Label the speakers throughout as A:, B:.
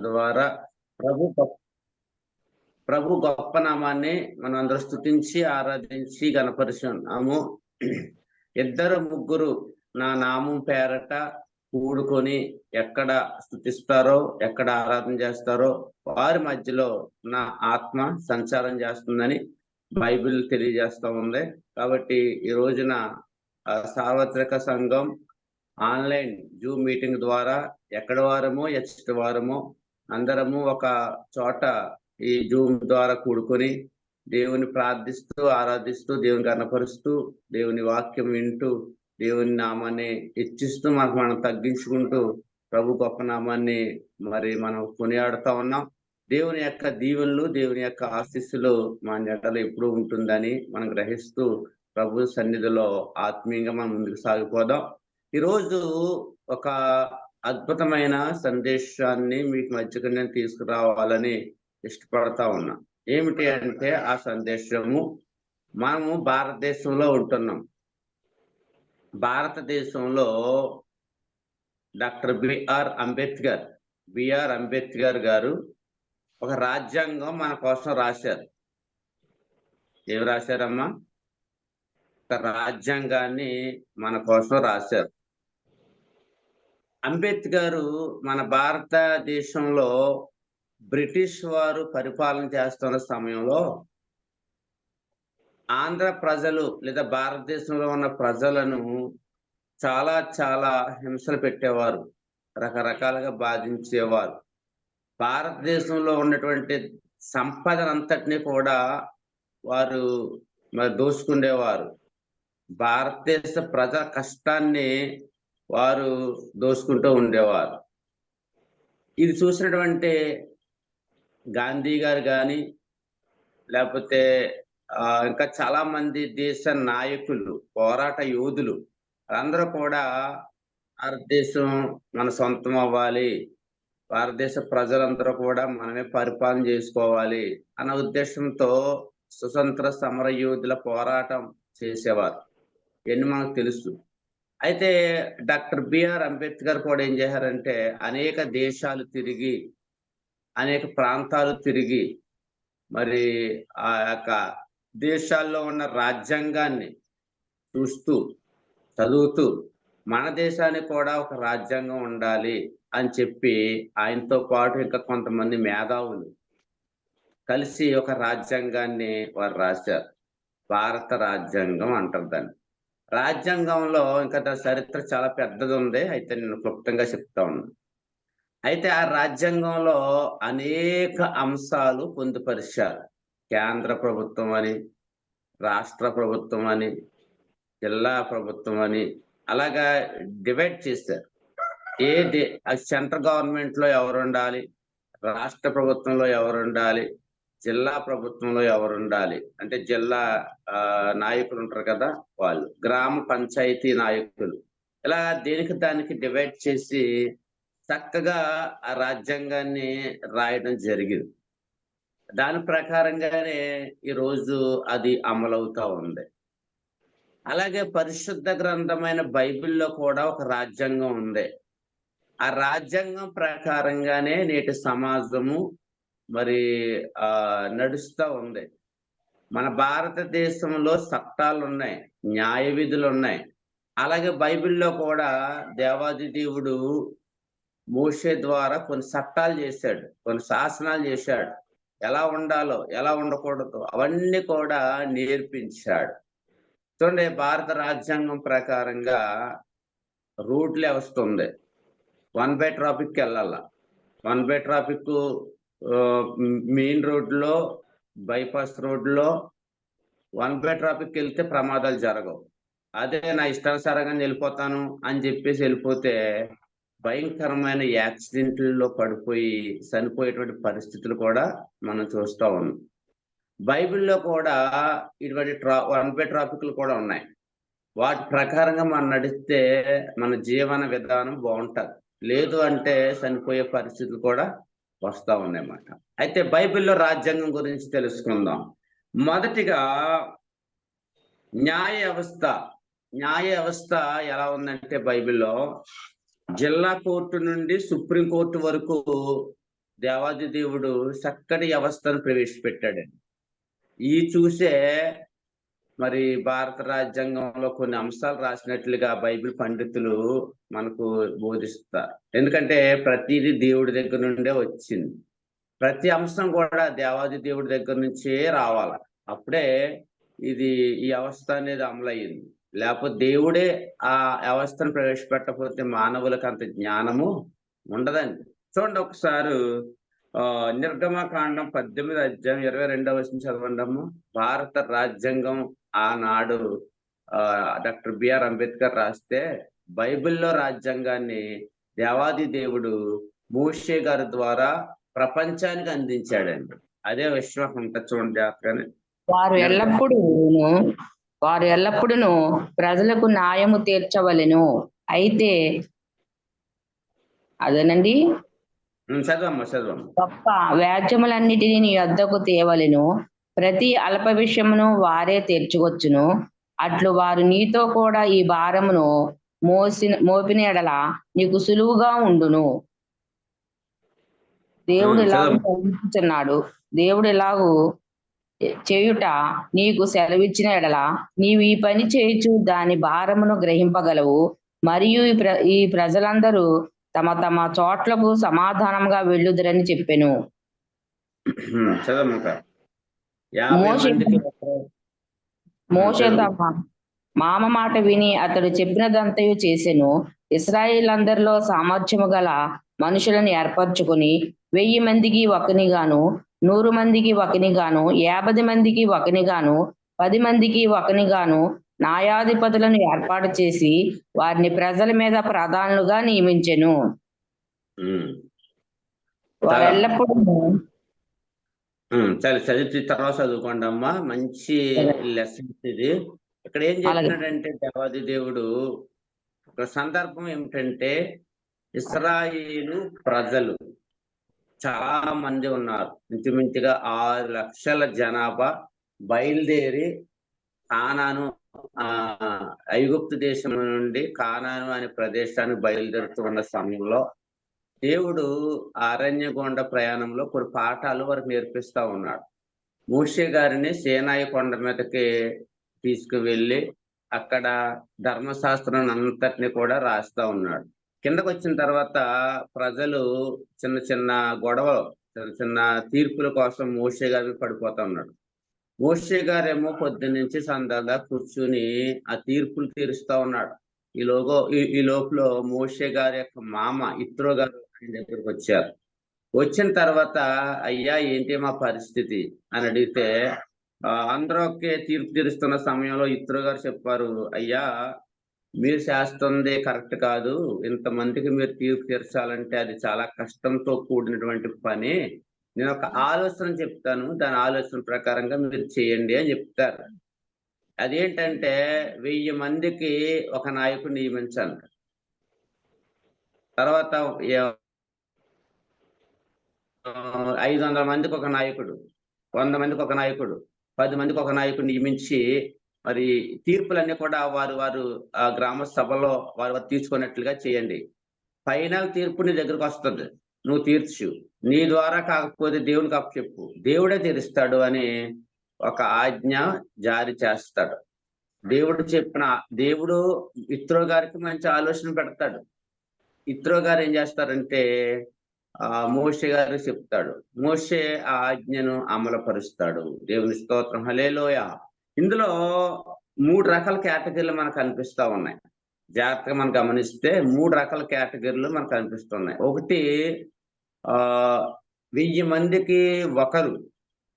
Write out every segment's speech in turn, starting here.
A: ద్వారా ప్రభు ప్రభు గొప్ప నామాన్ని మనం అందరూ స్తుతించి ఆరాధించి గణపరిచున్నాము. ఇద్దరు ముగ్గురు నా నామం పేరట కూడుకొని ఎక్కడ స్తుతిస్తారో, ఎక్కడ ఆరాధన చేస్తారో వారి మధ్యలో నా ఆత్మ సంచారం చేస్తుందని బైబిల్ తెలియజేస్తా ఉంది. కాబట్టి ఈ రోజున సార్వత్రిక సంఘం ఆన్లైన్ జూమ్ మీటింగ్ ద్వారా ఎక్కడ వారమో ఎచ్చటి వారమో అందరము ఒక చోట ఈ జూమ్ ద్వారా కూడుకొని దేవుని ప్రార్థిస్తూ ఆరాధిస్తూ దేవుని కనపరుస్తూ దేవుని వాక్యం వింటూ దేవుని నామాన్ని హెచ్చిస్తూ మనం తగ్గించుకుంటూ ప్రభు గొప్ప నామాన్ని మనం కొనియాడుతా ఉన్నాం. దేవుని యొక్క దీవెనలు దేవుని యొక్క ఆశీస్సులు మా నెటలో ఎప్పుడూ ఉంటుందని మనం గ్రహిస్తూ ప్రభు సన్నిధిలో ఆత్మీయంగా మనం ముందుకు సాగిపోదాం. ఈరోజు ఒక అద్భుతమైన సందేశాన్ని మీకు మధ్యకు నేను తీసుకురావాలని ఇష్టపడతా ఉన్నా. ఏమిటి అంటే ఆ సందేశము, మనము భారతదేశంలో ఉంటున్నాం. భారతదేశంలో డాక్టర్ బిఆర్ అంబేద్కర్ గారు ఒక రాజ్యాంగం మన కోసం రాశారు. ఏమి రాశారమ్మా? ఒక రాజ్యాంగాన్ని మన కోసం రాశారు. అంబేద్కర్ మన భారతదేశంలో బ్రిటిష్ వారు పరిపాలన చేస్తున్న సమయంలో ఆంధ్ర ప్రజలు లేదా భారతదేశంలో ఉన్న ప్రజలను చాలా చాలా హింసలు పెట్టేవారు, రకరకాలుగా బాధించేవారు. భారతదేశంలో ఉన్నటువంటి సంపదనంతటినీ కూడా వారు దోచుకునేవారు. భారతదేశ ప్రజల కష్టాన్ని వారు దోచుకుంటూ ఉండేవారు. ఇది చూసినటువంటి గాంధీ గారు కానీ లేకపోతే ఇంకా చాలా మంది దేశ నాయకులు, పోరాట యోధులు అందరూ కూడా భారతదేశం మన సొంతం అవ్వాలి, భారతదేశ ప్రజలందరూ కూడా మనమే పరిపాలన చేసుకోవాలి అన్న ఉద్దేశంతో స్వతంత్ర సమర యోధుల పోరాటం చేసేవారు. ఇవన్నీ మనకు తెలుసు. అయితే డాక్టర్ బిఆర్ అంబేద్కర్ కూడా ఏం చేశారంటే అనేక దేశాలు తిరిగి, అనేక ప్రాంతాలు తిరిగి ఆ యొక్క దేశాల్లో ఉన్న రాజ్యాంగాన్ని చూస్తూ చదువుతూ మన దేశానికి కూడా ఒక రాజ్యాంగం ఉండాలి అని చెప్పి ఆయనతో పాటు ఇంకా కొంతమంది మేధావులు కలిసి ఒక రాజ్యాంగాన్ని వారు రాశారు. భారత రాజ్యాంగం అంటారు దాన్ని. రాజ్యాంగంలో ఇంకా చరిత్ర చాలా పెద్దది ఉంది, అయితే నేను క్లుప్తంగా చెప్తా ఉన్నాను. అయితే ఆ రాజ్యాంగంలో అనేక అంశాలు పొందుపరిచారు. కేంద్ర ప్రభుత్వం అని, రాష్ట్ర ప్రభుత్వం అని, జిల్లా ప్రభుత్వం అని అలాగా డివైడ్ చేశారు. సెంట్రల్ గవర్నమెంట్ లో ఎవరు ఉండాలి, రాష్ట్ర ప్రభుత్వంలో ఎవరు ఉండాలి, జిల్లా ప్రభుత్వంలో ఎవరు ఉండాలి అంటే జిల్లా నాయకులు ఉంటారు కదా వాళ్ళు, గ్రామ పంచాయతీ నాయకులు, ఇలా దేనికి దానికి డివైడ్ చేసి చక్కగా ఆ రాజ్యాంగాన్ని రాయడం జరిగింది. దాని ప్రకారంగానే ఈరోజు అది అమలవుతా ఉంది. అలాగే పరిశుద్ధ గ్రంథమైన బైబిల్లో కూడా ఒక రాజ్యాంగం ఉంది. ఆ రాజ్యాంగం ప్రకారంగానే నేటి సమాజము నడుస్తూ ఉంది. మన భారతదేశంలో చట్టాలు ఉన్నాయి, న్యాయ విధులు ఉన్నాయి. అలాగే బైబిల్లో కూడా దేవాది దేవుడు మోషే ద్వారా కొన్ని చట్టాలు చేశాడు, కొన్ని శాసనాలు చేశాడు. ఎలా ఉండాలో ఎలా ఉండకూడదు అవన్నీ కూడా నేర్పించాడు. చూడండి, భారత రాజ్యాంగం ప్రకారంగా రూట్ వ్యవస్థ ఉంది. 1 బై ట్రాఫిక్ వెళ్ళాల. 1 బై ట్రాఫిక్ మెయిన్ రోడ్లో, బైపాస్ రోడ్లో 1 బై ట్రాఫిక్ వెళ్తే ప్రమాదాలు జరగవు. అదే నా ఇష్టానుసారంగా వెళ్ళిపోతాను అని చెప్పేసి వెళ్ళిపోతే భయంకరమైన యాక్సిడెంట్లలో పడిపోయి చనిపోయేటువంటి పరిస్థితులు కూడా మనం చూస్తూ ఉన్నాం. బైబిల్లో కూడా ఇటువంటి 1 బై ట్రాఫిక్లు కూడా ఉన్నాయి. వాటి ప్రకారంగా మనం నడిస్తే మన జీవన విధానం బాగుంటుంది, లేదు అంటే చనిపోయే పరిస్థితులు కూడా వస్తూ ఉన్నాయన్నమాట. అయితే బైబిల్లో రాజ్యాంగం గురించి తెలుసుకుందాం. మొదటిగా న్యాయ వ్యవస్థ ఎలా ఉందంటే బైబిల్లో జిల్లా కోర్టు నుండి సుప్రీంకోర్టు వరకు దేవాది దేవుడు చక్కటి వ్యవస్థను ప్రవేశపెట్టాడండి. ఈ చూసే మరి భారత రాజ్యాంగంలో కొన్ని అంశాలు రాసినట్లుగా బైబిల్ పండితులు మనకు బోధిస్తారు. ఎందుకంటే ప్రతిదీ దేవుడి దగ్గర నుండే వచ్చింది. ప్రతి అంశం కూడా దేవాది దేవుడి దగ్గర నుంచే రావాలి. అప్పుడే ఇది ఈ వ్యవస్థ అనేది అమలయ్యింది. లేకపోతే దేవుడే ఆ వ్యవస్థను ప్రవేశపెట్టకపోతే మానవులకు అంత జ్ఞానము ఉండదండి. చూడండి ఒకసారి నిర్గమకాండం 18వ అధ్యాయం 22వ వచనం చదవండము. భారత రాజ్యాంగం ఆనాడు డాక్టర్ బిఆర్ అంబేద్కర్ రాస్తే బైబిల్లో రాజ్యాంగాన్ని దేవాది దేవుడు మోషే గారి ద్వారా ప్రపంచానికి అందించాడండి. అదే విశ్వాసం ఉంటుంది చూడండి జాగ్రత్తగానే.
B: వారు ఎల్లప్పుడూ ప్రజలకు న్యాయము తీర్చవలెను. అయితే అదేనండి
A: చదవమ్మ.
B: గొప్ప వ్యాజ్యములన్నిటినీ నీ వద్దకు తేవలెను. ప్రతి అల్ప విషయమును వారే తీర్చుకొచ్చును. అట్లు వారు నీతో కూడా ఈ భారమును మోపిన ఎడల నీకు సులువుగా ఉండును. దేవుడు ఇలాగూ సెలవిస్తున్నాడు. దేవుడు ఇలాగూ చేయుట నీకు సెలవిచ్చిన ఎడల నీవు ఈ పని చేయుచు దాని భారమును గ్రహింపగలవు. మరియు ఈ ప్రజలందరూ తమ తమ చోట్లకు సమాధానంగా వెళ్ళుదురని చెప్పెను. మోషే తమ మామ మాట విని అతడు చెప్పినదంతయు చేసెను. ఇశ్రాయేలందరిలో సామర్థ్యము గల మనుషులను ఏర్పరచుకుని 1000 మందికి ఒకనిగాను, 100 మందికి ఒకనిగాను, 50 మందికి ఒకనిగాను, 10 మందికి ఒకనిగాను న్యాయాధిపతులను ఏర్పాటు చేసి వారిని ప్రజల మీద ప్రధానులుగా నియమించెను. వారెల్లప్పుడూ
A: చదివి తర్వాత చదువుకోండి అమ్మా. మంచి లెసన్స్ ఇది. ఇక్కడ ఏం చెప్తున్నాడంటే దేవాది దేవుడు ఒక సందర్భం ఏమిటంటే ఇశ్రాయేలు ప్రజలు చాలా మంది ఉన్నారు. ఇంచుమించుగా 6 లక్షల జనాభా బయలుదేరి కానాను ఐగుప్తు దేశం నుండి కానాను అనే ప్రదేశానికి బయలుదేరుతూ ఉన్న సమయంలో దేవుడు అరణ్యగొండ ప్రయాణంలో కొన్ని పాఠాలు వారికి నేర్పిస్తా ఉన్నాడు. మోషే గారిని సీనాయి కొండ మీదకి తీసుకువెళ్ళి అక్కడ ధర్మశాస్త్రం అంతటిని కూడా రాస్తా ఉన్నాడు. కిందకు వచ్చిన తర్వాత ప్రజలు చిన్న చిన్న గొడవలు, చిన్న చిన్న తీర్పుల కోసం మోషే గారిని పడిపోతా ఉన్నాడు. మోషే గారేమో పొద్దున్నుంచి సందాగా కూర్చుని ఆ తీర్పులు తీరుస్తా ఉన్నాడు. ఈ లోపల మోషే గారి యొక్క మామ ఇత్రో గారు దగ్గరికి వచ్చారు. వచ్చిన తర్వాత అయ్యా ఏంటి మా పరిస్థితి అని అడిగితే అందరూ ఒకే తీర్పు తీరుస్తున్న సమయంలో ఇత్రో గారు చెప్పారు, అయ్యా మీరు చేస్తుంది కరెక్ట్ కాదు. ఇంతమందికి మీరు తీర్పు తీర్చాలంటే అది చాలా కష్టంతో కూడినటువంటి పని. నేను ఒక ఆలోచన చెప్తాను, దాని ఆలోచన ప్రకారంగా మీరు చేయండి అని చెప్తారు. అదేంటంటే 1000 మందికి ఒక నాయకుడు నియమించాలి. తర్వాత 500 మందికి ఒక నాయకుడు, 100 మందికి ఒక నాయకుడు, 10 మందికి ఒక నాయకుడు నియమించి మరి తీర్పులన్నీ కూడా వారు ఆ గ్రామ సభలో వారు తీసుకున్నట్లుగా చేయండి. ఫైనల్ తీర్పు నీ దగ్గరకు వస్తుంది, నువ్వు తీర్చు. నీ ద్వారా కాకపోతే దేవునికి అప్పచెప్పు, దేవుడే తీరుస్తాడు అని ఒక ఆజ్ఞ జారీ చేస్తాడు. దేవుడు ఇత్రో గారికి మంచి ఆలోచన పెడతాడు. ఇత్రో గారు ఏం చేస్తారంటే మోషే గారు చెప్తాడు, మోషే ఆ ఆజ్ఞను అమలుపరుస్తాడు. దేవుని స్తోత్రం, హల్లెలూయా. ఇందులో 3 రకాల కేటగిరీలు మనకు కనిపిస్తా ఉన్నాయి. జాగ్రత్తగా మనం గమనిస్తే 3 రకాల కేటగిరీలు మనకు కనిపిస్తున్నాయి. ఒకటి 1000 మందికి ఒకరు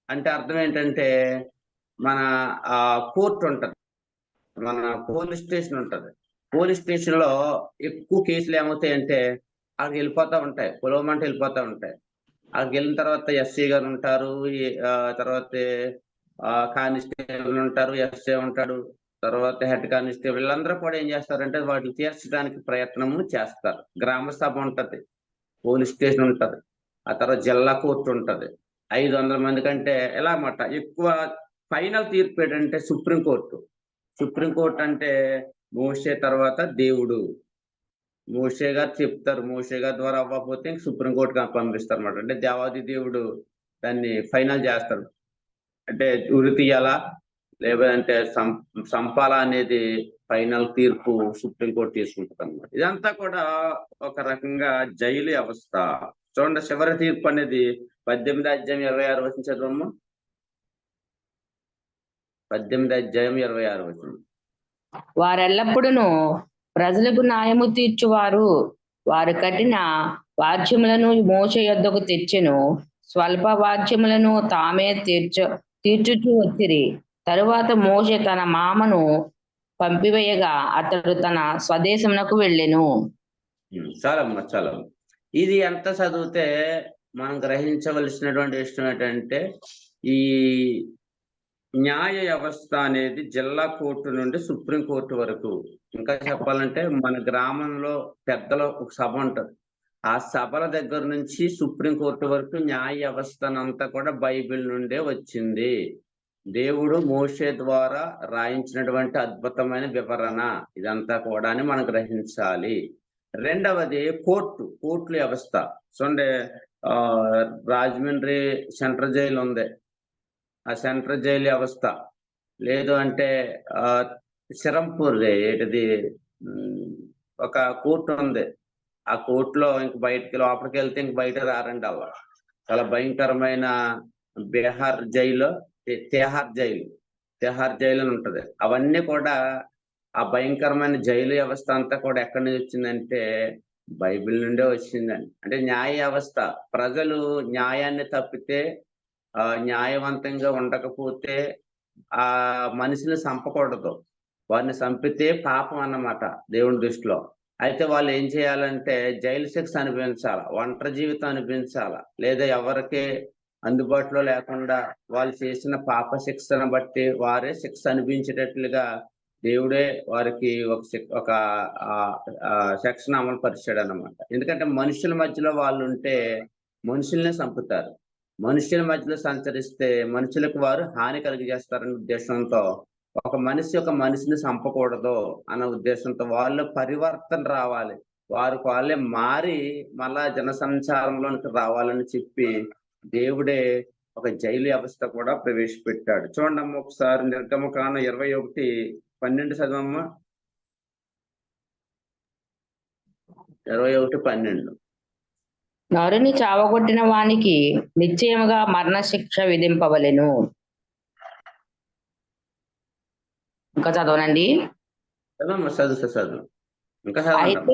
A: అంటే అర్థం ఏంటంటే మన కోర్టు ఉంటది, మన పోలీస్ స్టేషన్ ఉంటది. పోలీస్ స్టేషన్ లో ఎక్కువ కేసులు ఏమవుతాయంటే అక్కడికి వెళ్ళిపోతా ఉంటాయి, పొలవమంటే వెళ్ళిపోతా ఉంటాయి. అక్కడికి వెళ్ళిన తర్వాత ఎస్సీ గారు ఉంటారు, తర్వాత కానిస్టేబుల్ ఉంటారు, ఎస్ఐ ఉంటాడు, తర్వాత హెడ్ కానిస్టేబుల్. వీళ్ళందరూ కూడా ఏం చేస్తారంటే వాటిని తీర్చడానికి ప్రయత్నము చేస్తారు. గ్రామ సభ ఉంటది, పోలీస్ స్టేషన్ ఉంటది, ఆ తర్వాత జిల్లా కోర్టు ఉంటది. 500 మంది కంటే ఎలా అన్నమాట. ఎక్కువ ఫైనల్ తీర్పు ఏంటంటే సుప్రీంకోర్టు. సుప్రీంకోర్టు అంటే మోషే తర్వాత దేవుడు. మోషే గారు చెప్తారు, మోషే గారి ద్వారా అవ్వకపోతే ఇంక సుప్రీంకోర్టుకి పంపిస్తారు అనమాట. అంటే దేవాది దేవుడు దాన్ని ఫైనల్ చేస్తాడు. అంటే ఉరి తీయాలా లేదంటే సంపాలా అనేది ఫైనల్ తీర్పు సుప్రీంకోర్టు తీసుకుంటుంది అనమాట. ఇదంతా కూడా ఒక రకంగా జైలు వ్యవస్థ. చూడండి, చివరి తీర్పు అనేది 18 అధ్యాయం 26 చదవమ్మా. 18 అధ్యాయం 26
B: వారెల్లప్పుడూ ప్రజలకు న్యాయము తీర్చువారు. వారు కఠిన వాద్యములను మోషే యొద్దకు తెచ్చెను. స్వల్ప వాద్యములను తామే తీర్చుచూ వచ్చిరి. తరువాత మోషే తన మామను పంపివేయగా అతడు తన స్వదేశమునకు వెళ్ళెను.
A: చాలమ్మా, చాలా. ఇది ఎంత చదివితే మనం గ్రహించవలసినటువంటి విషయం ఏంటంటే, ఈ న్యాయ వ్యవస్థ అనేది జిల్లా కోర్టు నుండి సుప్రీంకోర్టు వరకు, ఇంకా చెప్పాలంటే మన గ్రామంలో పెద్దల ఒక సభ ఉంటది, ఆ సభల దగ్గర నుంచి సుప్రీంకోర్టు వరకు న్యాయ వ్యవస్థనంతా కూడా బైబిల్ నుండే వచ్చింది. దేవుడు మోషే ద్వారా రాయించినటువంటి అద్భుతమైన వివరణ ఇదంతా కూడా అని మనం గ్రహించాలి. రెండవది కోర్టుల వ్యవస్థ. చూడండి, రాజమండ్రి సెంట్రల్ జైలు ఉంది, ఆ సెంట్రల్ జైలు వ్యవస్థ. లేదు అంటే సిరంపూర్ ఏంటిది ఒక కోర్టు ఉంది, ఆ కోర్టులో ఇంక బయటకి లోపలికి వెళ్తే ఇంక బయట రారండి అవ్వ. చాలా భయంకరమైన తిహార్ జైలు అని ఉంటది. అవన్నీ కూడా ఆ భయంకరమైన జైలు వ్యవస్థ అంతా కూడా ఎక్కడి నుంచి వచ్చిందంటే బైబిల్ నుండే వచ్చిందండి. అంటే న్యాయ వ్యవస్థ, ప్రజలు న్యాయాన్ని తప్పితే, న్యాయవంతంగా ఉండకపోతే ఆ మనిషిని చంపకూడదు, వారిని చంపితే పాపం అన్నమాట దేవుని దృష్టిలో. అయితే వాళ్ళు ఏం చేయాలంటే జైలు శిక్ష అనుభవించాల, ఒంటరి జీవితం అనిపించాల, లేదా ఎవరికి అందుబాటులో లేకుండా వాళ్ళు చేసిన పాప శిక్షను బట్టి వారే శిక్ష అనిపించేటట్లుగా దేవుడే వారికి ఒక శిక్షను అమలు పరిచాడు అన్నమాట. ఎందుకంటే మనుషుల మధ్యలో వాళ్ళు ఉంటే మనుషుల్నే చంపుతారు, మనుషుల మధ్యలో సంచరిస్తే మనుషులకు వారు హాని కలిగజేస్తారనే ఉద్దేశంతో, ఒక మనిషిని చంపకూడదు అన్న ఉద్దేశంతో వాళ్ళు పరివర్తన రావాలి, వారికి వాళ్ళే మారి మళ్ళా జనసంచారంలోనికి రావాలని చెప్పి దేవుడే ఒక జైలు వ్యవస్థ కూడా ప్రవేశపెట్టాడు. చూడండి ఒకసారి నిర్గమకాండం 21:12 చదవమ్మా. 21:12.
B: నరుని చావగొట్టిన వానికి నిశ్చయముగా మరణశిక్ష విధింపవలెను. ఇంకా చదవనండి.
A: చదువు.
B: అయితే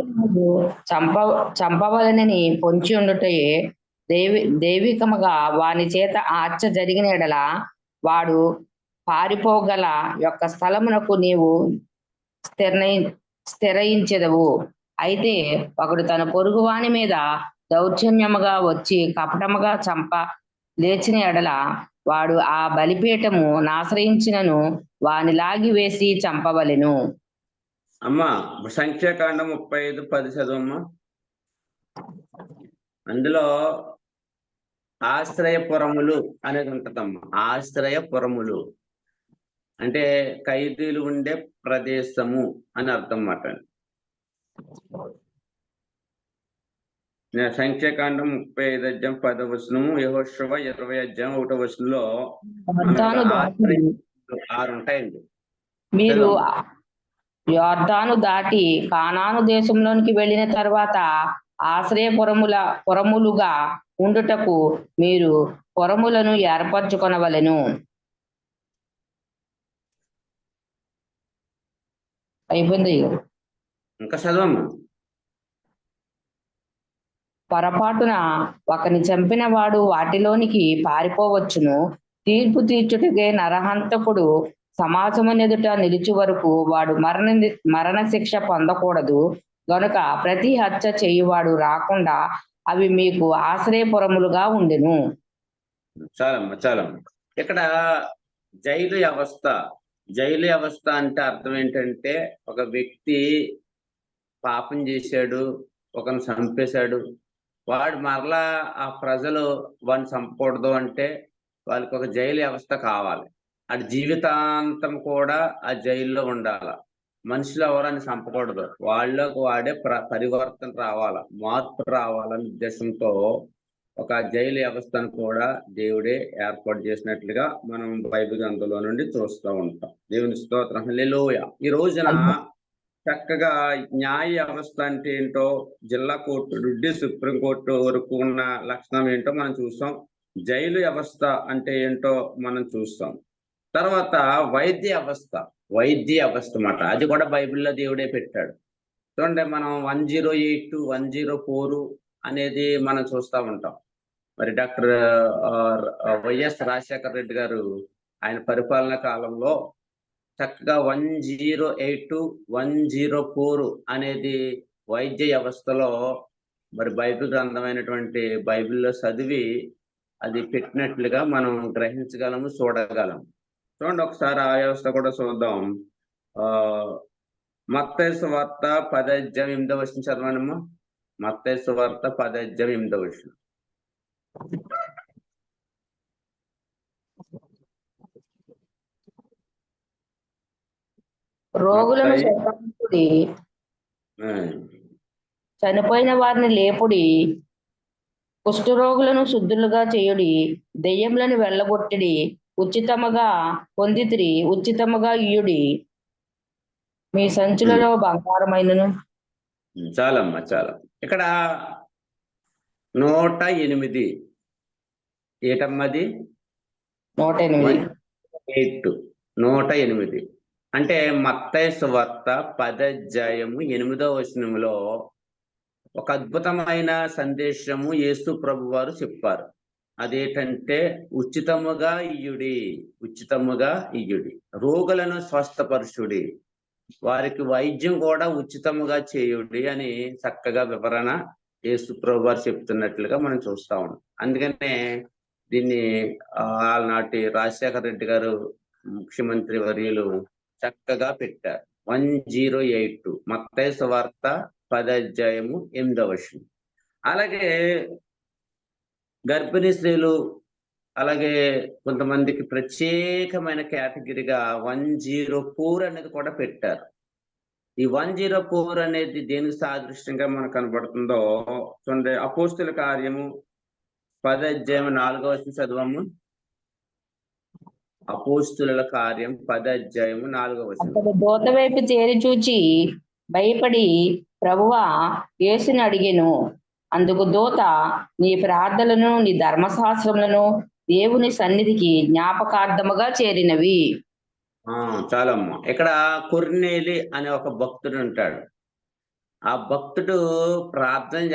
B: చంపవలనని పొంచి ఉండుటయే దైవికముగా వాని చేత హత్య జరిగిన ఎడల వాడు పారిపోగల యొక్క స్థలమునకు నీవు స్థిరయించెదవు. అయితే ఒకడు తన పొరుగువాని మీద దౌర్జన్యముగా వచ్చి కపటముగా చంప లేచిన ఎడల వాడు ఆ బలిపీఠము నాశ్రయించినను వాని లాగి వేసి చంపవలెను.
A: అమ్మా సంఖ్యాకాండం 35:10 చదవమ్మా. అందులో ఆశ్రయపురములు అనేది ఉంటదమ్మా. ఆశ్రయపురములు అంటే ఖైదీలు ఉండే ప్రదేశము అని అర్థం అన్నమాట. సంఖ్యాకాండం 35:10 యెహోషువ 20:1 6 ఉంటాయండి.
B: మీరు యొర్దాను దాటి కానాను దేశంలోనికి వెళ్ళిన తర్వాత పురములుగా ఉండుటకు మీరు పురములను ఏర్పరచుకొనవలెను. అయిపోయింది.
A: ఇంకా చదవమ్మా.
B: పొరపాటున ఒకని చంపిన వాడు వాటిలోనికి పారిపోవచ్చును. తీర్పు తీర్చుటకే నరహంతకుడు సమాజమునెదుట నిలిచి వరకు వాడు మరణ శిక్ష పొందకూడదు గనుక ప్రతి హత్య చేయువాడు రాకుండా అవి మీకు ఆశ్రయపురములుగా ఉండెను.
A: చాలమ్మా. ఇక్కడ జైలు వ్యవస్థ అంటే అర్థం ఏంటంటే, ఒక వ్యక్తి పాపం చేశాడు, ఒకరిని చంపేశాడు, వాడు మరలా ఆ ప్రజలు వాడిని చంపకూడదు అంటే వాళ్ళకి ఒక జైలు వ్యవస్థ కావాలి. అది జీవితాంతం కూడా ఆ జైల్లో ఉండాల. మనుషులు ఎవరని చంపకూడదు, వాళ్ళకు వాడే పరివర్తన రావాలా, మార్పు రావాలనే ఉద్దేశంతో ఒక జైలు వ్యవస్థను కూడా దేవుడే ఏర్పాటు చేసినట్లుగా మనం బైబిల్ గ్రంథంలో నుండి చూస్తూ ఉంటాం. దేవుని స్తోత్రం, హల్లెలూయా. ఈ రోజున చక్కగా న్యాయ వ్యవస్థ అంటే ఏంటో, జిల్లా కోర్టు నుండి సుప్రీంకోర్టు వరకు ఉన్న లక్షణం ఏంటో మనం చూస్తాం. జైలు వ్యవస్థ అంటే ఏంటో మనం చూస్తాం. తర్వాత వైద్య వ్యవస్థ మాట, అది కూడా బైబిల్లో దేవుడే పెట్టాడు. చూడండి, మనం 108 104 అనేది మనం చూస్తూ ఉంటాం. మరి డాక్టర్ వైఎస్ రాజశేఖర రెడ్డి గారు ఆయన పరిపాలనా కాలంలో చక్కగా 108 104 అనేది వైద్య వ్యవస్థలో మరి బైబిల్ గ్రంథమైనటువంటి బైబిల్లో చదివి అది పెట్టినట్లుగా మనం గ్రహించగలము, చూడగలము. చూడండి, ఒకసారి ఆ వ్యవస్థ కూడా చూద్దాం. మత్తయి సువార్త 10:8 చదవనమ్మా. మత్తయి సువార్త 10:8.
B: రోగులను స్వస్థపరచుడి, చనిపోయిన వారిని లేపుడి, కుష్ఠరోగులను శుద్ధులుగా చేయుడి, దెయ్యములను వెళ్ళగొట్టిడి, ఉచితముగా పొందితిరి, ఉచితముగా ఇయ్యుడి, మీ సంచులలో బంగారమైనను.
A: చాలమ్మా, చాలా. ఇక్కడ 108 ఏటమ్మది
B: 108
A: 108 అంటే మత్తయి సువార్త 10:8 ఒక అద్భుతమైన సందేశము యేసు ప్రభు వారు చెప్పారు. అదేంటంటే ఉచితముగా ఇయ్యుడి, రోగులను స్వస్థపరచుడి, వారికి వైద్యం కూడా ఉచితముగా చేయుడి అని చక్కగా వివరణ యేసు ప్రభు వారు చెప్తున్నట్లుగా మనం చూస్తా ఉన్నాం. అందుకనే దీన్ని ఆనాటి రాజశేఖర రెడ్డి గారు ముఖ్యమంత్రి వర్యులు చక్కగా పెట్టారు. 108 మత్తయి సువార్త 10:8. అలాగే గర్భిణీ స్త్రీలు, అలాగే కొంతమందికి ప్రత్యేకమైన కేటగిరీగా 104 అనేది కూడా పెట్టారు. ఈ 104 అనేది దేనికి సాదృశ్యంగా మనకు కనబడుతుందో చూడండి. అపోస్తుల కార్యము 10:4 చదవము. అపోస్తుల కార్యం 10:4.
B: దూత వైపు తేరి చూచి భయపడి, ప్రభువా యేసుని అడిగెను. అందుకు దూత, నీ ప్రార్థనలను నీ ధర్మశాస్త్రములను దేవుని సన్నిధికి జ్ఞాపకార్థముగా చేరినవి.
A: చాలమ్మా. ఇక్కడ కొర్నేలి అనే ఒక భక్తుడు ఉంటాడు. ఆ భక్తుడు ప్రార్థనలో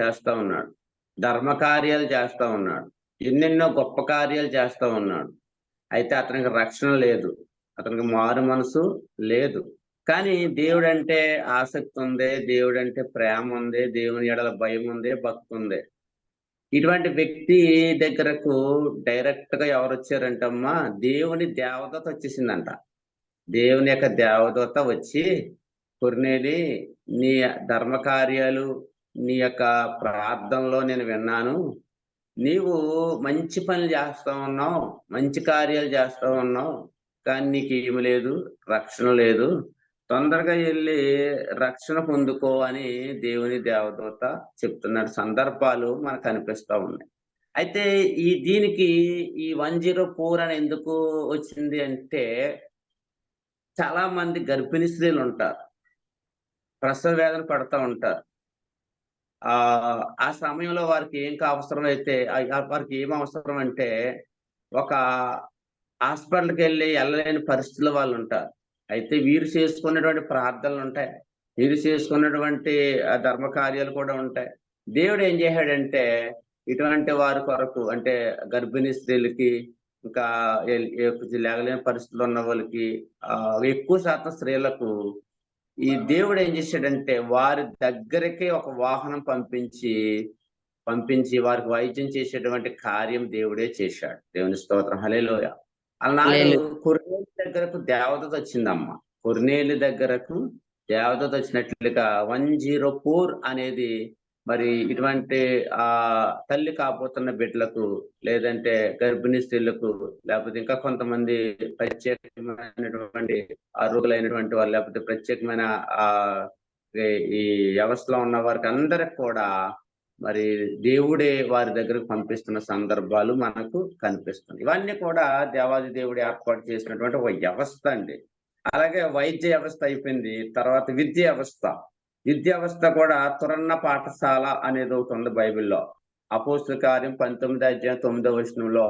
A: చేస్తా ఉన్నాడు, ధర్మకార్యాలు చేస్తా ఉన్నాడు, ఎన్నెన్నో గొప్ప కార్యాలు చేస్తా ఉన్నాడు. అయితే అతనికి రక్షణ లేదు, అతనికి మారు మనసు లేదు. కానీ దేవుడు అంటే ఆసక్తి ఉంది, దేవుడు అంటే ప్రేమ ఉంది, దేవుని ఎడల భయం ఉంది, భక్తి ఉంది. ఇటువంటి వ్యక్తి దగ్గరకు డైరెక్ట్ గా ఎవరు వచ్చారంటమ్మా, దేవుని దేవదూత వచ్చేసిందంట. దేవుని యొక్క దేవదూత వచ్చి, కొర్నేలి, నీ ధర్మకార్యాలు, నీ యొక్క ప్రార్థనలో నేను విన్నాను, నీవు మంచి పనులు చేస్తా ఉన్నావు, మంచి కార్యాలు చేస్తా ఉన్నావు, కానీ నీకు ఏమి లేదు, రక్షణ లేదు, తొందరగా వెళ్ళి రక్షణ పొందుకో అని దేవుని దేవదూత చెప్తున్న సందర్భాలు మనకు అనిపిస్తా ఉన్నాయి. అయితే దీనికి ఈ 104 అని ఎందుకు వచ్చింది అంటే, చాలా మంది గర్భిణీ స్త్రీలు ఉంటారు, ప్రసవ వేదన పడుతూ ఉంటారు. ఆ సమయంలో వారికి వారికి ఏం అవసరం అంటే, ఒక హాస్పిటల్కి వెళ్ళలేని పరిస్థితుల్లో వాళ్ళు ఉంటారు. అయితే వీరు చేసుకున్నటువంటి ప్రార్థనలు ఉంటాయి, వీరు చేసుకున్నటువంటి ధర్మకార్యాలు కూడా ఉంటాయి. దేవుడు ఏం చేశాడంటే, ఇటువంటి వారి కొరకు, అంటే గర్భిణీ స్త్రీలకి, ఇంకా లేగలేని పరిస్థితులు ఉన్న వాళ్ళకి, ఎక్కువ శాతం స్త్రీలకు ఈ దేవుడు ఏం చేశాడంటే, వారి దగ్గరకే ఒక వాహనం పంపించి వారికి వైద్యం చేసేటువంటి కార్యం దేవుడే చేశాడు. దేవుని స్తోత్రం, హల్లెలూయా. అలనాడు కొర్నేలి దగ్గరకు దేవదూత వచ్చిందమ్మ. కొర్నేలి దగ్గరకు దేవదూత వచ్చినట్లుగా 104 అనేది మరి ఇటువంటి తల్లి కాబోతున్న బిడ్డలకు, లేదంటే గర్భిణీ స్త్రీలకు, లేకపోతే ఇంకా కొంతమంది ప్రత్యేకమైనటువంటి అర్హులైనటువంటి వారు, లేకపోతే ప్రత్యేకమైన ఈ వ్యవస్థలో ఉన్న వారికి అందరికి కూడా మరి దేవుడే వారి దగ్గరకు పంపిస్తున్న సందర్భాలు మనకు కనిపిస్తుంది. ఇవన్నీ కూడా దేవాది దేవుడు ఏర్పాటు చేసినటువంటి ఒక వ్యవస్థ అండి. అలాగే వైద్య వ్యవస్థ అయిపోయింది, తర్వాత విద్య వ్యవస్థ కూడా తురన్న పాఠశాల అనేది ఒకటి ఉంది బైబిల్లో. అపోస్తుల కార్యం 19:9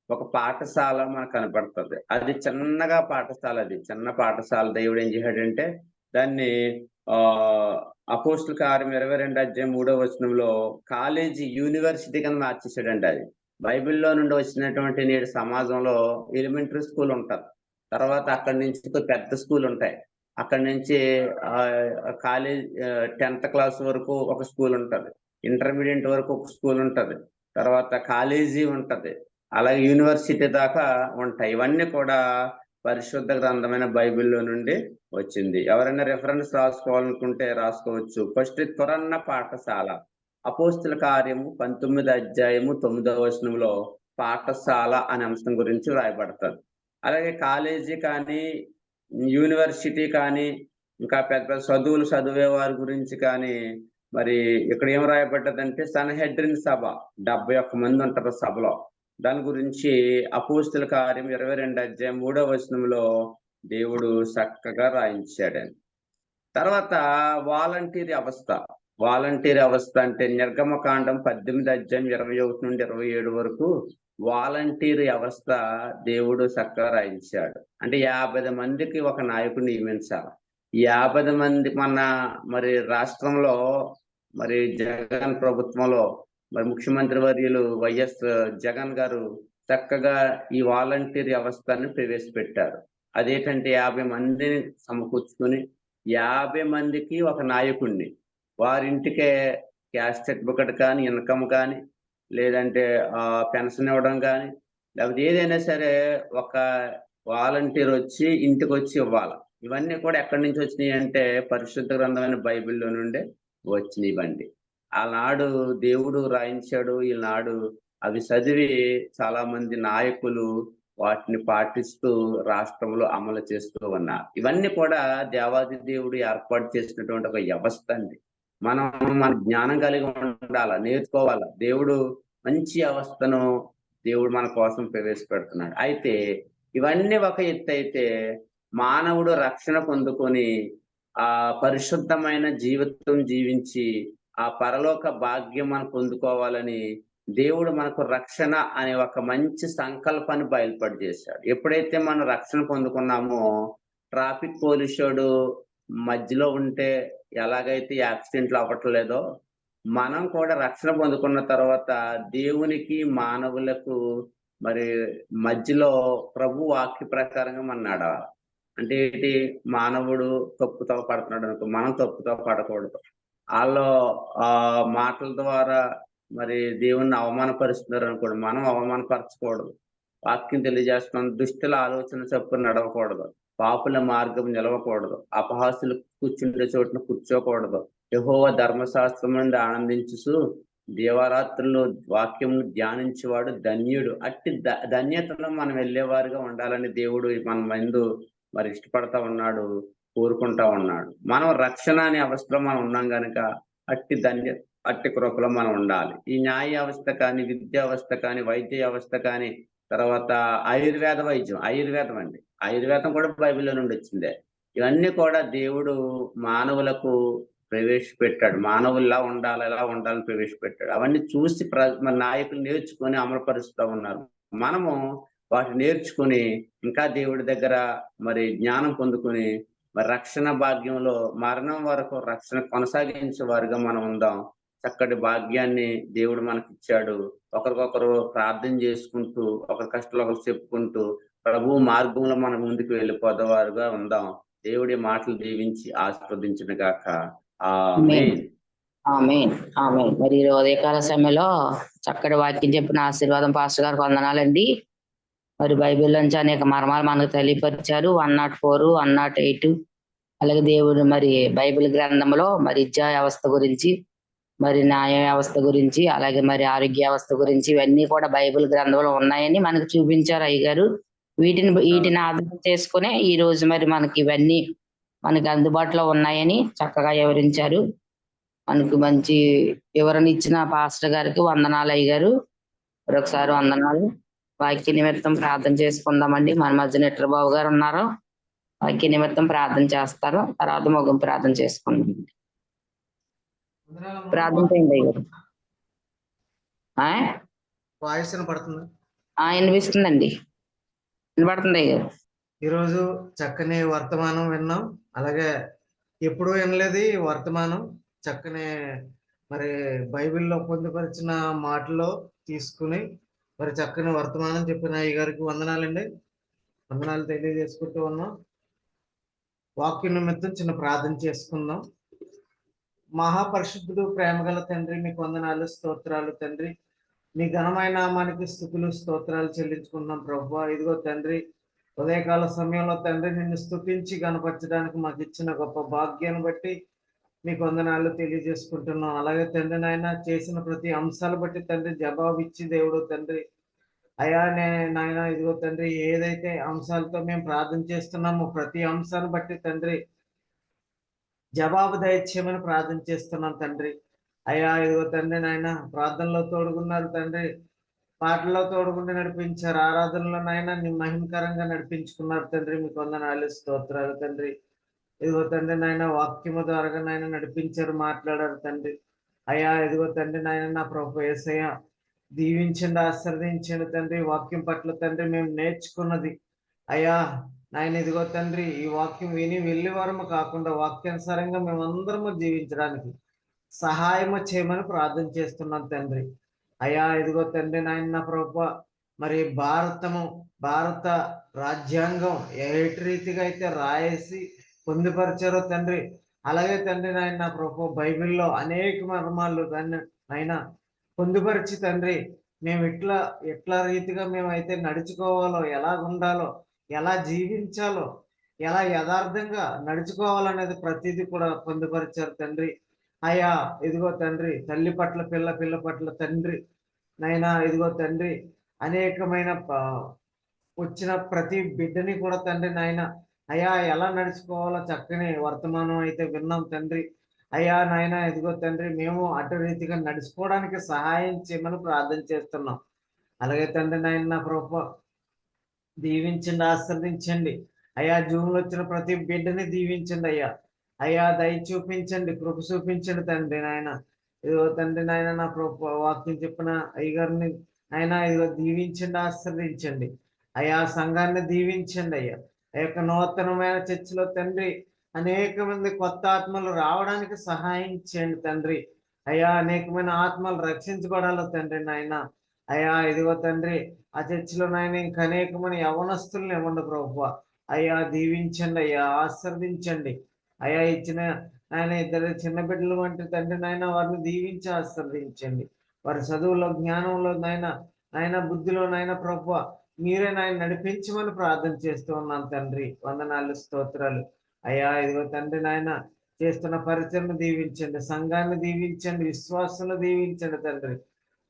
A: ఒక పాఠశాల మనకు కనపడుతుంది. అది చిన్నగా పాఠశాల, అది చిన్న పాఠశాల. దేవుడు ఏం చేశాడంటే దాన్ని అపోస్తుల కార్యం 22:3 కాలేజీ, యూనివర్సిటీ కింద మార్చేసాడండి. అది బైబిల్లో నుండి వచ్చినటువంటి నేడు సమాజంలో ఎలిమెంటరీ స్కూల్ ఉంటుంది, తర్వాత అక్కడి నుంచి పెద్ద స్కూల్ ఉంటాయి, అక్కడి నుంచి కాలేజ్ 10th క్లాస్ వరకు ఒక స్కూల్ ఉంటుంది, ఇంటర్మీడియట్ వరకు ఒక స్కూల్ ఉంటుంది, తర్వాత కాలేజీ ఉంటది, అలాగే యూనివర్సిటీ దాకా ఉంటాయి. ఇవన్నీ కూడా పరిశుద్ధ గ్రంథమైన బైబిల్లో నుండి వచ్చింది. ఎవరైనా రిఫరెన్స్ రాసుకోవాలనుకుంటే రాసుకోవచ్చు. ఫస్ట్ తురన్న పాఠశాల, అపోస్తుల కార్యము 19:9 పాఠశాల అనే అంశం గురించి రాయబడతారు. అలాగే కాలేజీ కానీ, యూనివర్సిటీ కానీ, ఇంకా పెద్ద పెద్ద చదువులు చదివే వారి గురించి కానీ మరి ఇక్కడ ఏం రాయబడ్డదంటే సన్హెడ్రిన్ సభ, 71 మంది ఉంటారు సభలో. దాని గురించి అపోస్తుల కార్యం 22:3 దేవుడు చక్కగా రాయించాడని. తర్వాత వాలంటీర్ అవస్థ అంటే నిర్గమకాండం 18:21-27 వరకు వాలంటీర్ వ్యవస్థ దేవుడు చక్కగా రాయించాడు. అంటే 50 మందికి ఒక నాయకుడు నియమించాలి. 50 మంది మరి రాష్ట్రంలో, మరి జగన్ ప్రభుత్వంలో మరి ముఖ్యమంత్రి వర్యులు వైఎస్ జగన్ గారు చక్కగా ఈ వాలంటీర్ వ్యవస్థను ప్రవేశపెట్టారు. అదేంటంటే 50 మందిని సమకూర్చుకుని 50 మందికి ఒక నాయకుడిని, వారింటికే క్యాస్ట్ సర్టిఫికెట్ కానీ, ఇన్కమ్ కానీ, లేదంటే పెన్షన్ ఇవ్వడం కానీ, లేకపోతే ఏదైనా సరే ఒక వాలంటీర్ వచ్చి ఇంటికి వచ్చి ఇవ్వాలి. ఇవన్నీ కూడా ఎక్కడి నుంచి వచ్చినాయి అంటే పరిశుద్ధ గ్రంథమైన బైబిల్లో నుండే వచ్చినాయి ఇవన్నీ. ఆనాడు దేవుడు రాయించాడు, ఈనాడు అవి చదివి చాలా మంది నాయకులు వాటిని పాటిస్తూ రాష్ట్రంలో అమలు చేస్తూ ఉన్నారు. ఇవన్నీ కూడా దేవాది దేవుడు ఏర్పాటు చేసినటువంటి ఒక వ్యవస్థ అండి. మన జ్ఞానం కలిగి ఉండాలా, నేర్చుకోవాలా. దేవుడు మంచి వ్యవస్థను దేవుడు మన కోసం ప్రవేశపెడుతున్నాడు. అయితే ఇవన్నీ ఒక ఎత్తు అయితే, మానవుడు రక్షణ పొందుకొని ఆ పరిశుద్ధమైన జీవితం జీవించి ఆ పరలోక భాగ్యం మనం పొందుకోవాలని దేవుడు మనకు రక్షణ అనే ఒక మంచి సంకల్పాన్ని బయలుపడి చేశాడు. ఎప్పుడైతే మనం రక్షణ పొందుకున్నామో, ట్రాఫిక్ పోలీసుడు మధ్యలో ఉంటే ఎలాగైతే యాక్సిడెంట్లు అవ్వట్లేదో, మనం కూడా రక్షణ పొందుకున్న తర్వాత దేవునికి మానవులకు మరి మధ్యలో ప్రభు వాక్య ప్రకారంగా మనం నడవాలి. అంటే ఏంటి, మానవుడు తప్పుతో పడుతున్నాడు అనుకో, మనం తప్పుతో పడకూడదు. వాళ్ళు మాటల ద్వారా మరి దేవుణ్ణి అవమానపరుస్తున్నారు అనుకోండి, మనం అవమానపరచకూడదు. వాక్యం తెలియజేస్తున్నాం, దుష్టుల ఆలోచన చొప్పున నడవకూడదు, పాపుల మార్గం నిలవకూడదు, అపహాసులు కూర్చుండే చోటున కూర్చోకూడదు, యెహోవా ధర్మశాస్త్రం నుండి ఆనందించుసు దేవరాత్రులు వాక్యం ధ్యానించేవాడు ధన్యుడు. అట్టి ధన్యతలో మనం వెళ్ళేవారుగా ఉండాలని దేవుడు మన ముందు మరి ఇష్టపడతా ఉన్నాడు, కోరుకుంటా ఉన్నాడు. మనం రక్షణ అనే అవస్థలో మనం ఉన్నాం కనుక అట్టి కృపలో మనం ఉండాలి. ఈ న్యాయ వ్యవస్థ కానీ, విద్యా వ్యవస్థ కానీ, వైద్య వ్యవస్థ కానీ, తర్వాత ఆయుర్వేదం అండి. ఆయుర్వేదం కూడా బైబిల్లో నుండి వచ్చిందే. ఇవన్నీ కూడా దేవుడు మానవులకు ప్రవేశపెట్టాడు. మానవుల్లా ఉండాలి, ఎలా ఉండాలని ప్రవేశపెట్టాడు. అవన్నీ చూసి మన నాయకులు నేర్చుకొని అమలుపరుస్తూ ఉన్నారు. మనము వాటిని నేర్చుకుని ఇంకా దేవుడి దగ్గర మరి జ్ఞానం పొందుకుని మరి రక్షణ భాగ్యంలో మరణం వరకు రక్షణ కొనసాగించే వారుగా మనం ఉందాం. చక్కటి భాగ్యాన్ని దేవుడు మనకి ఇచ్చాడు. ఒకరికొకరు ప్రార్థన చేసుకుంటూ, ఒకరి కష్టాలు ఒకరు చెప్పుకుంటూ ప్రభు మార్గంలో మనం ముందుకు వెళ్ళిపోయేవారుగా ఉందాం. దేవుడి మాటలు దీవించి ఆశీర్వదించిన గాక. ఆమేన్.
B: ఆమేన్. ఆమేన్. మరి ఈ ఉదయకాల సమయంలో చక్కటి వాక్యం చెప్పిన ఆశీర్వాదం పాస్టర్ గారికి వందనాలండి. మరి బైబిల్ నుంచి అనేక మర్మాలు మనకు తెలియపరిచారు. 104, 108, అలాగే దేవుడు మరి బైబిల్ గ్రంథంలో మరి విద్యా వ్యవస్థ గురించి మరి న్యాయ వ్యవస్థ గురించి, అలాగే మరి ఆరోగ్య వ్యవస్థ గురించి ఇవన్నీ కూడా బైబిల్ గ్రంథంలో ఉన్నాయని మనకు చూపించారు అయ్యగారు. వీటిని ఆధారం చేసుకునే ఈ రోజు మరి మనకి ఇవన్నీ మనకి అందుబాటులో ఉన్నాయని చక్కగా వివరించారు. మనకు మంచి వివరణ ఇచ్చిన పాస్టర్ గారికి వందనాలు అయ్యగారు. మరొకసారి వందనాలు. వాక్య నిమిత్తం ప్రార్థన చేసుకుందామండి. మన మధ్య నెట్రబాబు గారు ఉన్నారు, వాక్య నిమిత్తం ప్రార్థన చేస్తారు. తర్వాత ముగింపు ప్రార్థన చేసుకుందాం. ప్రార్థన చేయండి అయ్యారు.
C: వాయిస్ వినపడుతుంది?
B: వినిపిస్తుందండి, వినపడుతుంది అయ్యారు.
C: ఈరోజు చక్కని వర్తమానం విన్నాం. అలాగే ఎప్పుడు వినలేదు ఈ వర్తమానం. చక్కని మరి బైబిల్లో పొందుపరిచిన మాటలో తీసుకుని మరి చక్కని వర్తమానం చెప్పిన అయ్య గారికి వందనాలండి. వందనాలు తెలియజేసుకుంటూ ఉన్నాం. వాక్య నిమిత్తం చిన్న ప్రార్థన చేసుకుందాం. మహాపరిశుద్ధుడు, ప్రేమగల తండ్రి, మీకు వందనాలు, స్తోత్రాలు తండ్రి. మీ ఘనమైన నామానికి స్తుతులు స్తోత్రాలు చెల్లించుకుంటున్నాం ప్రభువా. ఇదిగో తండ్రి, ఉదయకాల సమయంలో తండ్రి నిన్ను స్తుతించి గణపరచడానికి మాకు ఇచ్చిన గొప్ప భాగ్యాన్ని బట్టి మీకు వందనాలు తెలియజేసుకుంటున్నాం. అలాగే తండ్రి నాయన చేసిన ప్రతి అంశాలు బట్టి తండ్రి జవాబు ఇచ్చి దేవుడు తండ్రి అయా నాయన ఇదిగో తండ్రి ఏదైతే అంశాలతో మేము ప్రార్థన చేస్తున్నామో ప్రతి అంశాన్ని బట్టి తండ్రి జవాబు దయచేయమని ప్రార్థన చేస్తున్నాం తండ్రి. అయ్యా ఇదిగో తండ్రి నాయన ప్రార్థనలో తోడుగున్నారు తండ్రి, పాటల్లో తోడుగుండి నడిపించారు, ఆరాధనలో నాయన నీ మహిమకరంగా నడిపించుకున్నారు తండ్రి. మీకు వందనాలు, స్తోత్రాలు తండ్రి. ఇదిగో తండ్రి నాయన వాక్యము ద్వారా నాయన నడిపించారు, మాట్లాడారు తండ్రి. అయ్యా ఇదిగో తండ్రి నాయన నా ప్రభు యేసయ్య దీవించండి, ఆశీర్వదించండి తండ్రి. వాక్యం పట్ల తండ్రి మేము నేర్చుకున్నది అయ్యా నాయన ఇదిగో తండ్రి ఈ వాక్యం విని వెళ్ళేవారము కాకుండా వాక్యానుసారంగా మేమందరము జీవించడానికి సహాయము చేయమని ప్రార్థన చేస్తున్నాం తండ్రి. అయ్యా ఇదిగో తండ్రి నాయన నా ప్రభు మరి భారత రాజ్యాంగం ఎటు రీతిగా అయితే రాయేసి పొందుపరిచారో తండ్రి, అలాగే తండ్రి నాయన నా ప్రభు బైబిల్లో అనేక మర్మాలు ఆయన పొందుపరిచి తండ్రి మేము ఎట్లా రీతిగా మేమైతే నడుచుకోవాలో, ఎలా ఉండాలో, ఎలా జీవించాలో, ఎలా యథార్థంగా నడుచుకోవాలనేది ప్రతిదీ కూడా పొందుపరిచారు తండ్రి. అయ్యా ఇదిగో తండ్రి తల్లి పట్ల పిల్ల పట్ల తండ్రి నైనా ఇదిగో తండ్రి అనేకమైన వచ్చిన ప్రతి బిడ్డని కూడా తండ్రి నాయన అయ్యా ఎలా నడుచుకోవాలో చక్కని వర్తమానం అయితే విన్నాం తండ్రి. అయ్యా నాయన ఇదిగో తండ్రి మేము అటు రీతిగా నడుచుకోవడానికి సహాయం చేయమని ప్రార్థన చేస్తున్నాం. అలాగే తండ్రి నాయన నా ప్రభు దీవించండి, ఆశీర్వదించండి. అయ్యా జూమ్లో వచ్చిన ప్రతి బిడ్డని దీవించండి అయ్యా. అయ్యా దయ చూపించండి, కృప చూపించండి తండ్రి నాయన. ఇదిగో తండ్రి నాయన నా ప్రభు వాక్యం చెప్పిన అయ్యగారిని ఆయన ఇదిగో దీవించండి, ఆశీర్వదించండి. అయ్యా సంఘాన్ని దీవించండి అయ్యా. ఆ యొక్క నూతనమైన చర్చిలో తండ్రి అనేక మంది కొత్త ఆత్మలు రావడానికి సహాయం చేయండి తండ్రి. అయ్యా అనేకమైన ఆత్మలు రక్షించబడాలి తండ్రి నాయన. అయ్యా ఇదిగో తండ్రి ఆ చర్చిలో నాయన ఇంకా అనేకమైన యవనస్తులను ఇవ్వండి ప్రభు. అయ్యా దీవించండి అయ్యా, ఆశీర్వదించండి. అయ్యా ఇచ్చిన ఆయన ఇద్దరు చిన్న బిడ్డలు వంటి తండ్రి నాయన వారిని దీవించి ఆశీర్వదించండి. వారి చదువులో, జ్ఞానంలో నాయన బుద్ధిలో నాయన ప్రభు మీరే నాయన నడిపించమని ప్రార్థన చేస్తూ ఉన్నాను తండ్రి. వందనాలు, స్తోత్రాలు. అయ్యా ఇదిగో తండ్రి నాయన చేస్తున్న పరిచయను దీవించండి, సంఘాన్ని దీవించండి, విశ్వాసాన్ని దీవించండి తండ్రి.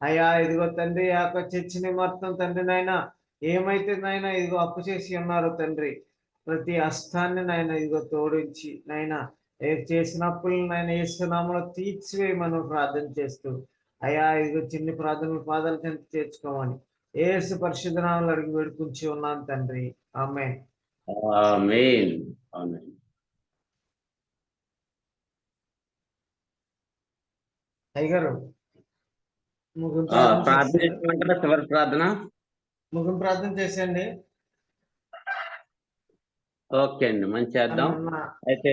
C: అయ్యా ఇదిగో తండ్రి ఆ యొక్క చర్చిని మొత్తం తండ్రి నాయన ఏమైతే నాయన ఇదిగో అప్పు చేసి ఉన్నారో తండ్రి ప్రతి అష్టాన్ని నాయన ఇదిగో తోడించి నాయన చేసినప్పుడు నాయన యేసునామములో తీర్చివేయమని ప్రార్థన చేస్తూ అయ్యా ఇదిగో చిన్ని ప్రార్థనలు పాదాల చెంత చేర్చుకోమని యేసు పరిశుద్ధ నామములో అడిగి వేడుకుంటూ ఉన్నాను తండ్రి. ఆమేన్.
A: ఆమేన్. ఆమేన్.
C: అయ్యగారు
A: ప్రార్థన చేస్తామంటారా? చివరి ప్రార్థన
C: ముగింపు ప్రార్థన చేసేయండి.
A: ఓకే అండి, మంచి చేద్దాం. అయితే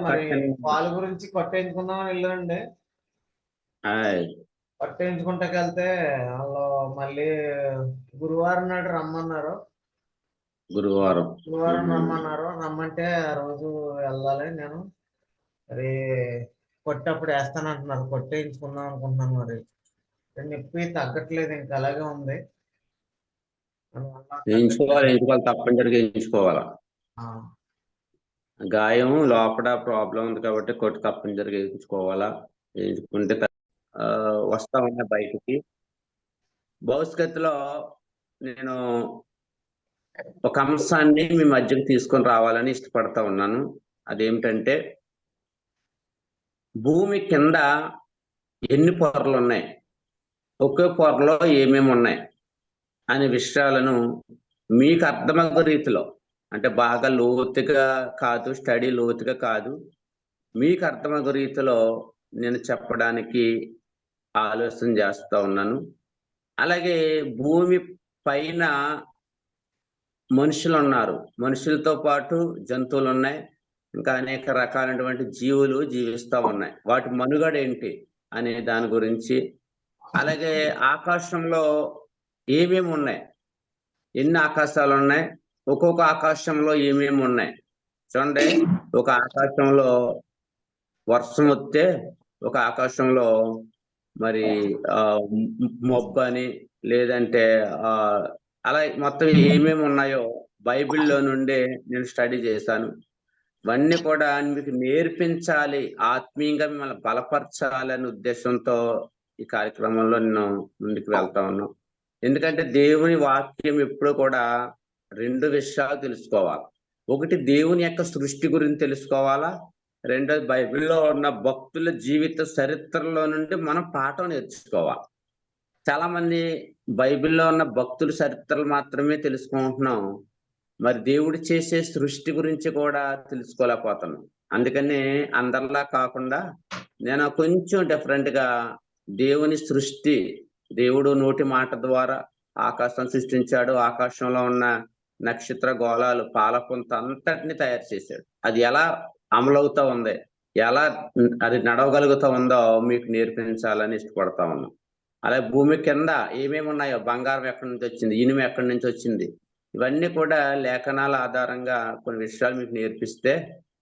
C: మరి పాలు గురించి కొట్టేయించుకుందామని వెళ్ళారండి. కొట్టేయించుకుంటాకి వెళ్తే వాళ్ళు మళ్ళీ గురువారం నాడు రమ్మన్నారు. గురువారం రమ్మంటే ఆ రోజు వెళ్ళాలి నేను. మరి కొట్టప్పుడు వేస్తానంటున్నారు, కొట్టేయించుకుందాం అనుకుంటున్నాను. మరి నొప్పి తగ్గట్లేదు, ఇంకా అలాగే ఉంది.
A: వేయించుకోవాలి తప్పనిసరిగా వేయించుకోవాలా. గాయం లోపల ప్రాబ్లం ఉంది కాబట్టి కొట్టి తప్పనిసరిగా వేయించుకోవాలా. వేయించుకుంటే వస్తా ఉన్నా బయటికి. భవిష్యత్తులో నేను ఒక అంశాన్ని మీ మధ్యకి తీసుకొని రావాలని ఇష్టపడతా ఉన్నాను. అదేమిటంటే, భూమి కింద ఎన్ని పొరలు ఉన్నాయి, ఒకే పొరలో ఏమేమి ఉన్నాయి అనే విషయాలను మీకు అర్థమయ్యే రీతిలో, అంటే బాగా లోతుగా కాదు, స్టడీ లోతుగా కాదు, మీకు అర్థమయ్యే రీతిలో నేను చెప్పడానికి ఆలోచన చేస్తా ఉన్నాను. అలాగే భూమి పైన మనుషులు ఉన్నారు, మనుషులతో పాటు జంతువులు ఉన్నాయి, ఇంకా అనేక రకాలైనటువంటి జీవులు జీవిస్తూ ఉన్నాయి. వాటి మనుగడ ఏంటి అనే దాని గురించి, అలాగే ఆకాశంలో ఏమేమి ఉన్నాయి, ఎన్ని ఆకాశాలు ఉన్నాయి, ఒక్కొక్క ఆకాశంలో ఏమేమి ఉన్నాయి. చూడండి, ఒక ఆకాశంలో వర్షం వస్తే, ఒక ఆకాశంలో మరి మబ్బు అని, లేదంటే అలా మొత్తం ఏమేమి ఉన్నాయో బైబిల్లో నుండే నేను స్టడీ చేశాను. ఇవన్నీ కూడా మీకు నేర్పించాలి, ఆత్మీయంగా మిమ్మల్ని బలపరచాలనే ఉద్దేశంతో ఈ కార్యక్రమంలో నేను ముందుకు వెళ్తా ఉన్నాను. ఎందుకంటే దేవుని వాక్యం ఎప్పుడు కూడా 2 విషయాలు తెలుసుకోవాలి. ఒకటి, దేవుని యొక్క సృష్టి గురించి తెలుసుకోవాలా. రెండోది, బైబిల్లో ఉన్న భక్తుల జీవిత చరిత్రలో నుండి మనం పాఠం నేర్చుకోవాలి. చాలా మంది బైబిల్లో ఉన్న భక్తుల చరిత్రలు మాత్రమే తెలుసుకుంటున్నాం, మరి దేవుడు చేసే సృష్టి గురించి కూడా తెలుసుకోలేకపోతున్నాం. అందుకని అందరిలా కాకుండా నేను కొంచెం డిఫరెంట్ గా దేవుని సృష్టి, దేవుడు నోటి మాట ద్వారా ఆకాశం సృష్టించాడు, ఆకాశంలో ఉన్న నక్షత్ర గోళాలు, పాలపుంత అంతటిని తయారు చేశాడు. అది ఎలా అమలవుతా ఉంది, ఎలా అది నడవగలుగుతా ఉందో మీకు నేర్పించాలని ఇష్టపడతా ఉన్నాం. అలాగే భూమి కింద ఏమేమి ఉన్నాయో, బంగారం ఎక్కడి నుంచి వచ్చింది, ఇనుము ఎక్కడి నుంచి వచ్చింది, ఇవన్నీ కూడా లేఖనాల ఆధారంగా కొన్ని విషయాలు మీకు నేర్పిస్తే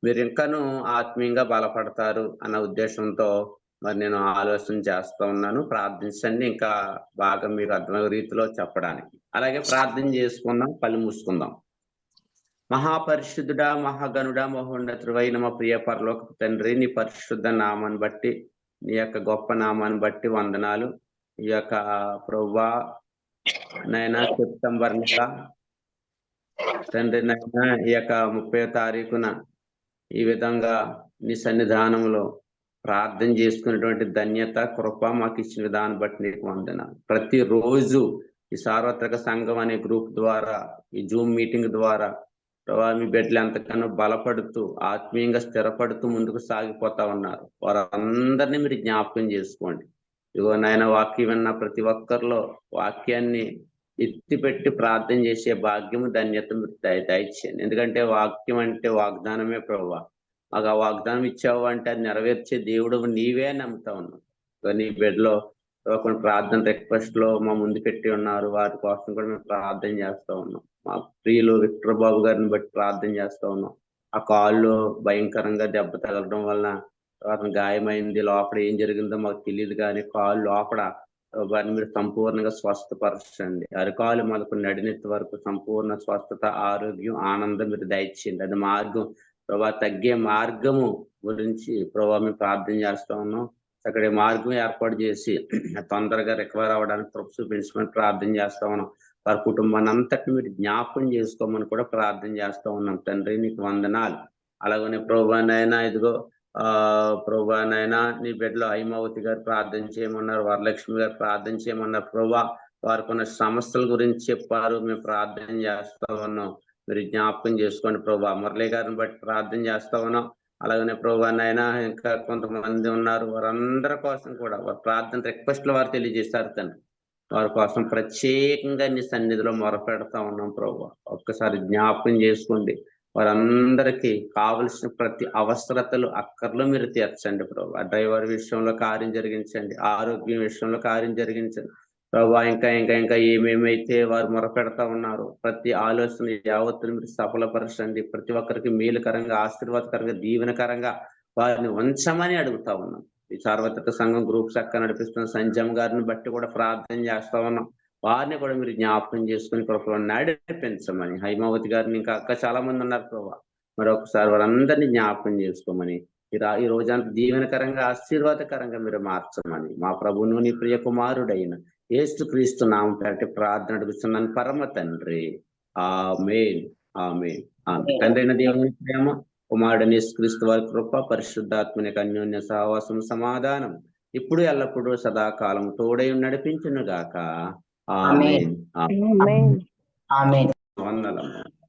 A: మీరు ఇంకాను ఆత్మీయంగా బలపడతారు అన్న ఉద్దేశంతో మరి నేను ఆలోచన చేస్తా ఉన్నాను. ప్రార్థించండి, ఇంకా బాగా మీకు అర్థమయ్యే రీతిలో చెప్పడానికి. అలాగే ప్రార్థన చేసుకుందాం, కళ్ళు మూసుకుందాం. మహాపరిశుద్ధుడా, మహాగణుడా, మహోన్నతుడైన మా ప్రియ పరలోకపు తండ్రి, నీ పరిశుద్ధ నామాన్ని బట్టి, నీ యొక్క గొప్ప నామాన్ని బట్టి వందనాలు. ఈ యొక్క ప్రభువా నైనా సెప్టెంబర్ నెల తండ్రి నైనా ఈ యొక్క 30వ తారీఖున ఈ విధంగా నీ సన్నిధానంలో ప్రార్థన చేసుకునేటువంటి ధన్యత, కృప మాకు ఇచ్చిన విధానం బట్టి నీకు వందనాలు. ప్రతిరోజు ఈ సార్వత్రిక సంఘం అనే గ్రూప్ ద్వారా, ఈ జూమ్ మీటింగ్ ద్వారా ప్రభావ మీ బిడ్డలు ఎంతకన్నా బలపడుతూ ఆత్మీయంగా స్థిరపడుతూ ముందుకు సాగిపోతా ఉన్నారు. వారందరినీ మీరు జ్ఞాపకం చేసుకోండి. ఇదిగో నాయన, వాక్యం విన్న ప్రతి ఒక్కరిలో వాక్యాన్ని ఎత్తిపెట్టి ప్రార్థన చేసే భాగ్యము, ధన్యత మీరు దయచేయండి. ఎందుకంటే వాక్యం అంటే వాగ్దానమే ప్రభువా. మాకు ఆ వాగ్దానం ఇచ్చావు అంటే అది నెరవేర్చే దేవుడు నీవే నమ్ముతా ఉన్నాం. నీ బిడ్డలో కొన్ని ప్రార్థన రిక్వెస్ట్ లో మా ముందు పెట్టి ఉన్నారు, వారి కోసం కూడా మేము ప్రార్థన చేస్తా ఉన్నాం. మా ప్రియులు విక్టర్ బాబు గారిని బట్టి ప్రార్థన చేస్తా ఉన్నాం. ఆ కాళ్ళు భయంకరంగా దెబ్బ తగలడం వలన అతను గాయమైంది, లోపల ఏం జరిగిందో మాకు తెలియదు, కానీ కాళ్ళు లోపల వారిని మీరు సంపూర్ణంగా స్వస్థపరచండి. అరికాలు మొదలు నడినెత్తి వరకు సంపూర్ణ స్వస్థత, ఆరోగ్యం, ఆనందం మీరు దయచేయండి. అది మార్గం ప్రభా, తగ్గే మార్గము గురించి ప్రభా మేము ప్రార్థన చేస్తా ఉన్నాం. అక్కడ మార్గం ఏర్పాటు చేసి తొందరగా రికవర్ అవ్వడానికి కృప చూపించమని ప్రార్థన చేస్తా ఉన్నాం. వారి కుటుంబాన్ని అంతటిని మీరు జ్ఞాపకం చేసుకోమని కూడా ప్రార్థన చేస్తా ఉన్నాం. తండ్రి నీకు వందనాలు. అలాగనే ప్రభువానైనా ఇదిగో ప్రభువానైనా నీ బిడ్డలో హైమావతి గారు ప్రార్థన చేయమన్నారు, వరలక్ష్మి గారు ప్రార్థన చేయమన్నారు. ప్రభా, వారికి ఉన్న సమస్యల గురించి చెప్పారు, మేము ప్రార్థన చేస్తా ఉన్నాం. మీరు జ్ఞాపకం చేసుకోండి ప్రభా. మురళి గారిని బట్టి ప్రార్థన చేస్తా ఉన్నాం. అలాగనే ప్రభువానైనా ఇంకా కొంతమంది ఉన్నారు, వారందరి కోసం కూడా వారి ప్రార్థన రిక్వెస్ట్లు వారు తెలియజేశారు తండ్రి. వారి కోసం ప్రత్యేకంగా నీ సన్నిధిలో మొరపెడతా ఉన్నాం ప్రభు. ఒక్కసారి జ్ఞాపకం చేసుకోండి. వారందరికీ కావలసిన ప్రతి అవసరతలు, అక్కర్లు మీరు తీర్చండి ప్రభు. ఆ డ్రైవర్ విషయంలో కార్యం జరిగించండి, ఆరోగ్యం విషయంలో కార్యం జరిగించండి ప్రభు. ఇంకా ఇంకా ఇంకా ఏమేమైతే వారు మొరపెడతా ఉన్నారు, ప్రతి ఆలోచన యావత్తును మీరు సఫలపరచండి. ప్రతి ఒక్కరికి మేలుకరంగా, ఆశీర్వాదకరంగా, దీవెనకరంగా వారిని ఉంచమని అడుగుతా ఉన్నాం. ఈ సార్వత్రిక సంఘం గ్రూప్స్ అక్క నడిపిస్తున్న సంజమ్ గారిని బట్టి కూడా ప్రార్థన చేస్తా ఉన్నాం. వారిని కూడా మీరు జ్ఞాపకం చేసుకుని కృపలో నడిపించమని, హైమావతి గారిని ఇంకా అక్క చాలా మంది ఉన్నారు ప్రభా, మరొకసారి వారందరినీ జ్ఞాపకం చేసుకోమని ఈ రోజంతా దీవెనకరంగా ఆశీర్వాదకరంగా మీరు మార్చమని మా ప్రభువును నీ ప్రియ కుమారుడైన యేసుక్రీస్తు నామం పేరటి ప్రార్థన అడుగుతున్నాను పరమ తండ్రి. ఆమేన్. ఆమేన్. ఆమేన్. తండ్రి అయిన దేవుని ప్రేమ, కుమారుడైన యేసుక్రీస్తు వారి కృప, పరిశుద్ధాత్మని యొక్క అన్యోన్య సహవాసం, సమాధానం ఇప్పుడు ఎల్లప్పుడూ సదాకాలం తోడై నడిపించును గాక. ఆమేన్.
B: ఆమేన్.
A: వందనము.